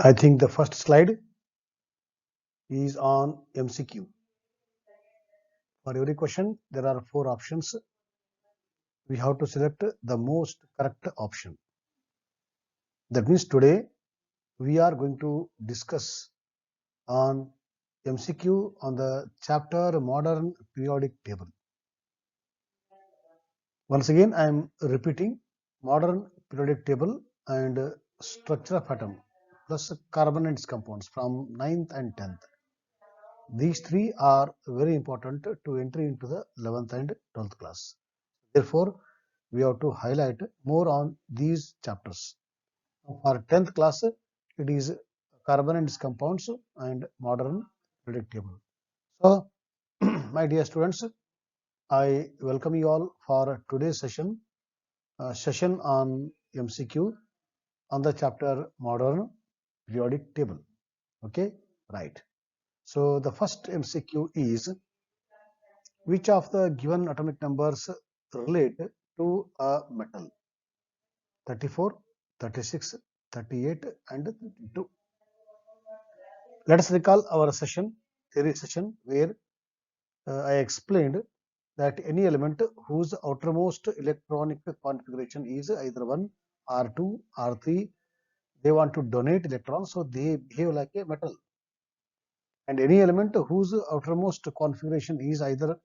I think the first slide is on MCQ. For every question, there are 4 options. We have to select the most correct option. That means today we are going to discuss on MCQ on the chapter Modern Periodic Table. Once again, I am repeating Modern Periodic Table and Structure of Atom plus carbon and its compounds from 9th and 10th. These 3 are very important to entry into the 11th and 12th class. Therefore, we have to highlight more on these chapters. For 10th class, it is carbon and its compounds and modern periodic table. So, my dear students, I welcome you all for today's session on MCQ on the chapter modern periodic table. Okay, right. So the first MCQ is, which of the given atomic numbers relate to a metal? 34, 36, 38 and 32. Let us recall our theory session, where I explained that any element whose outermost electronic configuration is either 1 or 2 or 3, they want to donate electrons, so they behave like a metal. And any element whose outermost configuration is either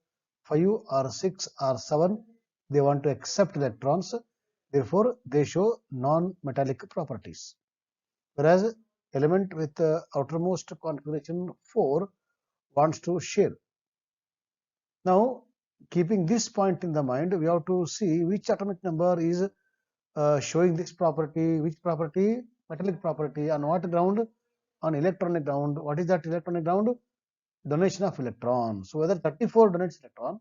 5 or 6 or 7, they want to accept electrons, therefore they show non-metallic properties. Whereas element with outermost configuration 4 wants to share. Now, keeping this point in the mind, we have to see which atomic number is showing this property, which property, metallic property, on what ground? On electronic ground. What is that electronic ground? Donation of electron. So whether 34 donates electron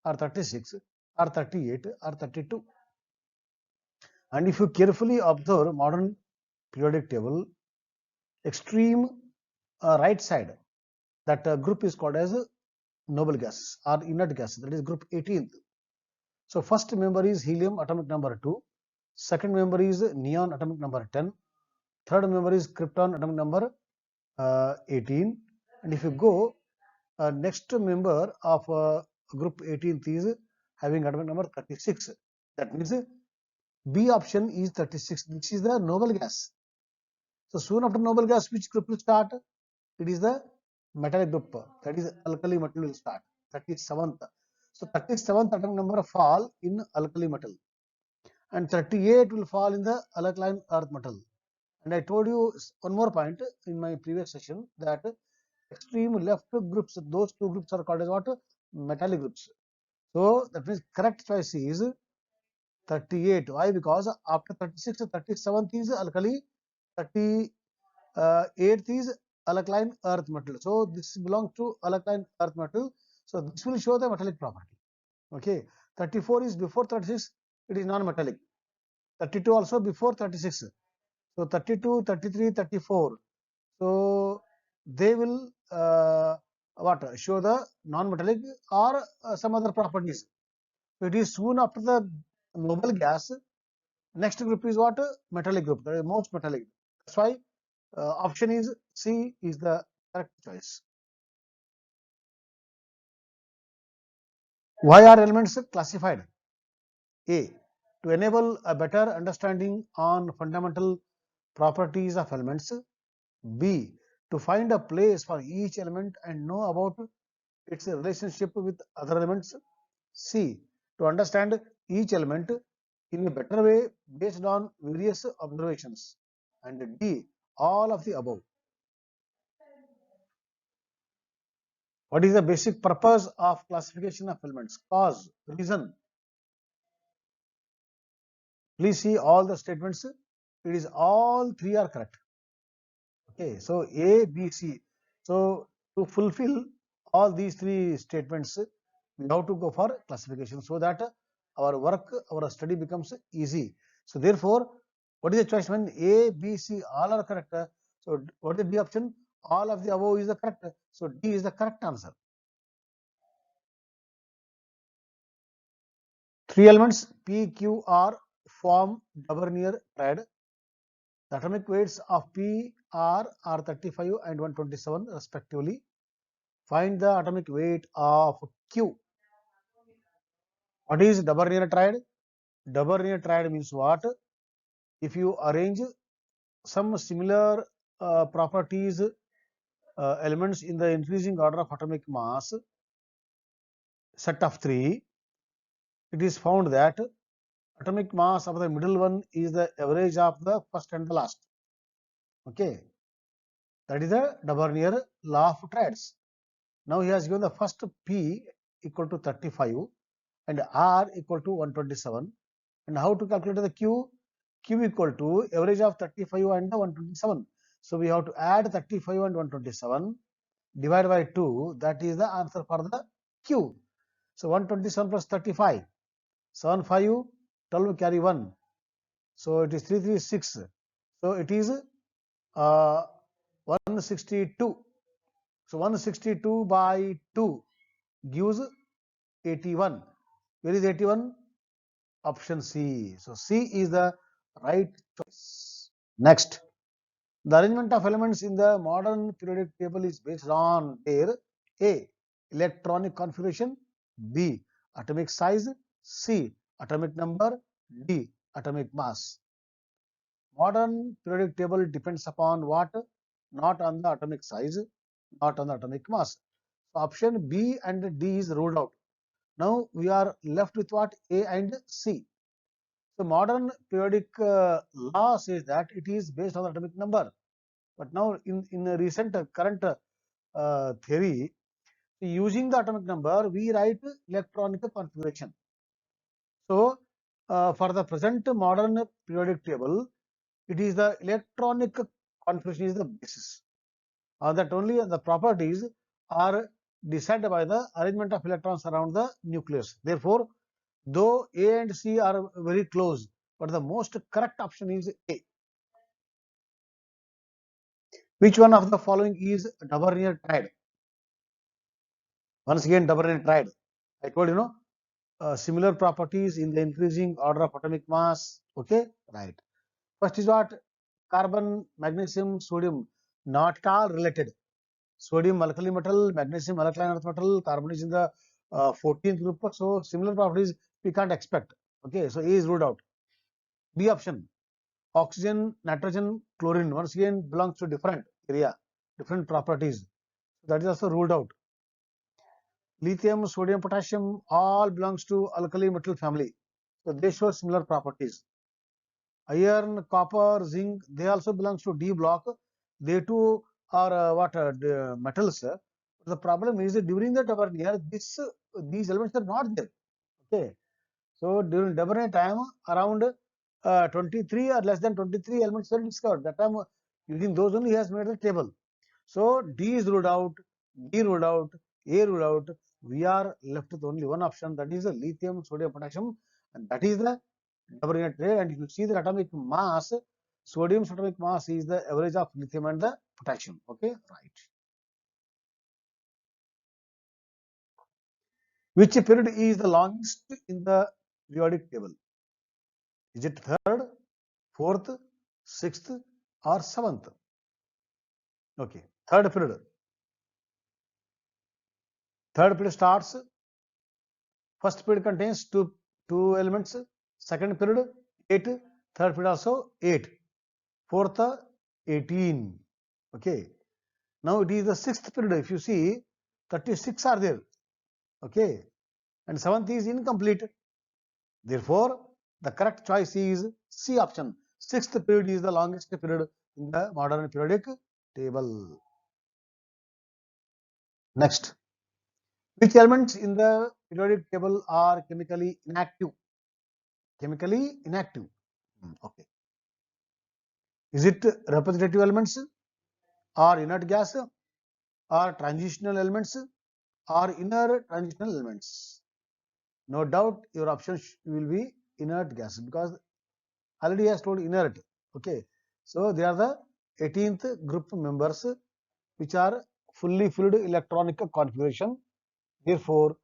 or 36 or 38 or 32. And if you carefully observe modern periodic table, extreme right side, that group is called as noble gas or inert gas, that is group 18th. So first member is helium, atomic number 2. Second member is neon, atomic number 10. Third member is krypton, atomic number 18. And if you go, next member of group 18th is having atomic number 36. That means B option is 36. This is the noble gas. So soon after noble gas, which group will start? It is the metallic group. That is alkali metal will start. 37th. So 37th atomic number fall in alkali metal, and 38 will fall in the alkaline earth metal. And I told you one more point in my previous session, that extreme left groups, those 2 groups are called as what? Metallic groups. So that means correct choice is 38. Why? Because after 36, 37th is alkali, 38th is alkaline earth metal. So this belongs to alkaline earth metal. So this will show the metallic property. Okay. 34 is before 36, it is non-metallic. 32 also before 36. So 32, 33, 34. So they will show the non-metallic or some other properties. So it is soon after the noble gas. Next group is what? Metallic group. That is most metallic. That's why option is C is the correct choice. Why are elements classified? A. To enable a better understanding on fundamental properties of elements. B. To find a place for each element and know about its relationship with other elements. C. To understand each element in a better way based on various observations. And D. All of the above. What is the basic purpose of classification of elements? Cause, reason. Please see all the statements. It is all 3 are correct. Okay, so A, B, C. So to fulfill all these 3 statements, we have to go for classification, so that our work, our study becomes easy. So therefore, what is the choice? When A, B, C all are correct, so what is the D option? All of the above is the correct. So D is the correct answer. 3 elements P, Q, R, form double-near triad. The atomic weights of P are 35 and 127 respectively. Find the atomic weight of Q. What is double-near triad? Double-near triad means what? If you arrange some similar properties elements in the increasing order of atomic mass set of 3, it is found that atomic mass of the middle one is the average of the first and the last. Okay, that is the double-near law of triads. Now he has given the first P equal to 35 and R equal to 127. And how to calculate the Q? Q equal to average of 35 and 127. So we have to add 35 and 127 divided by 2. That is the answer for the Q. So 127 plus 35, 7, 5, 12 carry 1. So it is 336. So it is 162. So 162 by 2 gives 81. Where is 81? Option C. So C is the right choice. Next, the arrangement of elements in the modern periodic table is based on their A. Electronic configuration, B. Atomic size, C. Atomic number, D. Atomic mass. Modern periodic table depends upon what? Not on the atomic size, not on the atomic mass. So option B and D is ruled out. Now we are left with what? A and C. So modern periodic law says that it is based on the atomic number. But now in a recent current theory, using the atomic number, we write electronic configuration. So for the present modern periodic table, it is the electronic configuration is the basis. That only the properties are decided by the arrangement of electrons around the nucleus. Therefore, though A and C are very close, but the most correct option is A. Which one of the following is double-near triad? Once again, double-near triad. I told similar properties in the increasing order of atomic mass. Okay, right. First is what? Carbon, magnesium, sodium, not at all related. Sodium alkali metal, magnesium alkaline earth metal, carbon is in the 14th group. So similar properties we can't expect. Okay, so A is ruled out. B option, oxygen, nitrogen, chlorine, once again belongs to different area, different properties. That is also ruled out. Lithium, sodium, potassium all belongs to alkali metal family. So they show similar properties. Iron, copper, zinc, they also belongs to D block. They too are metals. The problem is that during the double year, these elements are not there. Okay. So during double time, around 23 or less than 23 elements were discovered. That time, using those only, he has made the table. So D is ruled out, D ruled out, A ruled out. We are left with only one option, that is the lithium, sodium, potassium, and that is the double triad. And if you see the atomic mass, sodium's atomic mass is the average of lithium and the potassium. Okay, right. Which period is the longest in the periodic table? Is it third, fourth, sixth, or seventh? Okay, third period. Third period starts. First period contains two elements. Second period 8. Third period also 8. Fourth 18. Okay. Now it is the sixth period. If you see, 36 are there. Okay. And seventh is incomplete. Therefore, the correct choice is C option. Sixth period is the longest period in the modern periodic table. Next, which elements in the periodic table are chemically inactive? Chemically inactive. Okay. Is it representative elements, or inert gas, or transitional elements, or inner transitional elements? No doubt your option will be inert gas, because already has told inert. Okay. So they are the 18th group members which are fully filled electronic configuration. Therefore,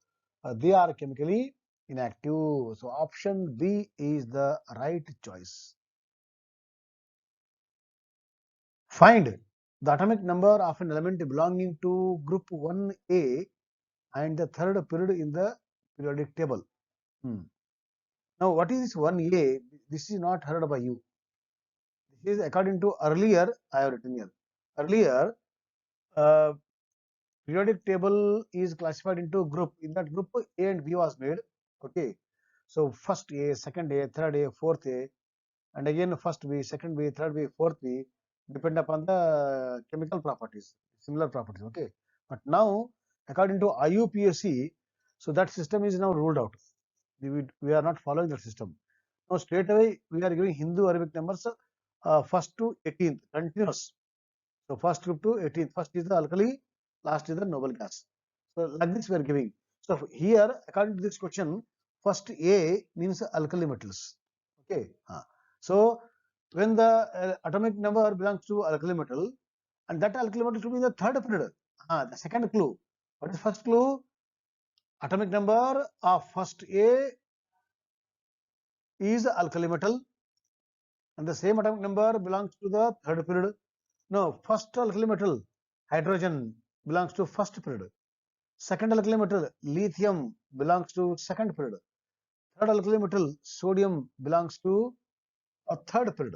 they are chemically inactive. So option B is the right choice. Find the atomic number of an element belonging to group 1A and the third period in the periodic table. Now, what is this 1A? This is not heard by you. This is according to earlier, I have written here. Earlier, uh, periodic table is classified into group. In that group, A and B was made. Okay. So, first A, second A, third A, fourth A, and again first B, second B, third B, fourth B, depend upon the chemical properties, similar properties. Okay. But now, according to IUPAC, so that system is now ruled out. We are not following that system. Now, straight away, we are giving Hindu Arabic numbers first to 18th, continuous. So, first group to 18th. First is the alkali, last is the noble gas. So, like this we are giving. So, here, according to this question, first A means alkali metals. Okay. So, when the atomic number belongs to alkali metal, and that alkali metal should be in the third period. The second clue. What is first clue? Atomic number of first A is alkali metal, and the same atomic number belongs to the third period. No, first alkali metal, hydrogen, belongs to first period. Second alkali metal, lithium, belongs to second period. Third alkali metal, sodium, belongs to a third period.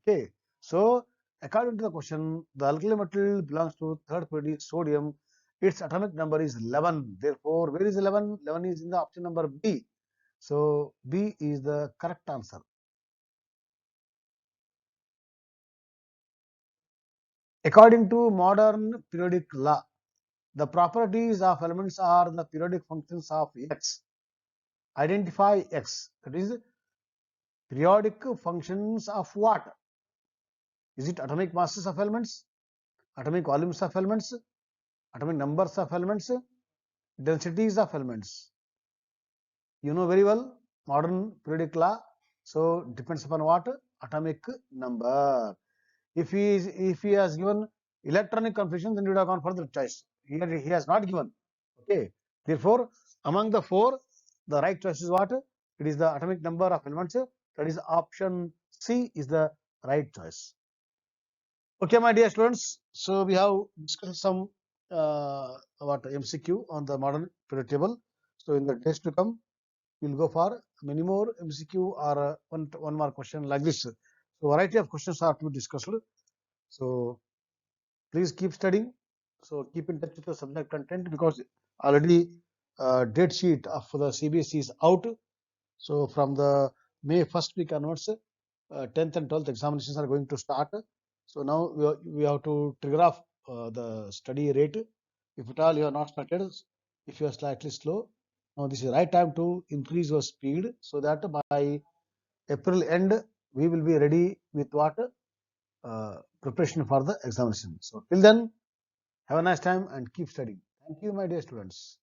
Okay. So, according to the question, the alkali metal belongs to third period is sodium. Its atomic number is 11. Therefore, where is 11? 11 is in the option number B. So, B is the correct answer. According to modern periodic law, the properties of elements are the periodic functions of X. Identify X. That is, periodic functions of what? Is it atomic masses of elements, atomic volumes of elements, atomic numbers of elements, densities of elements? You know very well modern periodic law. So depends upon what? Atomic number. If he has given electronic configuration, then you would have gone for the choice. Here he has not given. Okay. Therefore, among the four, the right choice is what? It is the atomic number of elements. That is option C is the right choice. Okay, my dear students. So we have discussed some about MCQ on the modern periodic table. So in the days to come, we'll go for many more MCQ or one more question like this. So variety of questions are to be discussed. So please keep studying. So keep in touch with the subject content because already date sheet of the CBSE is out. So from the May 1st week onwards, 10th and 12th examinations are going to start. So now we have to trigger off the study rate. If at all you are not started, if you are slightly slow, now this is the right time to increase your speed so that by April end we will be ready with what preparation for the examination. So till then, have a nice time and keep studying. Thank you, my dear students.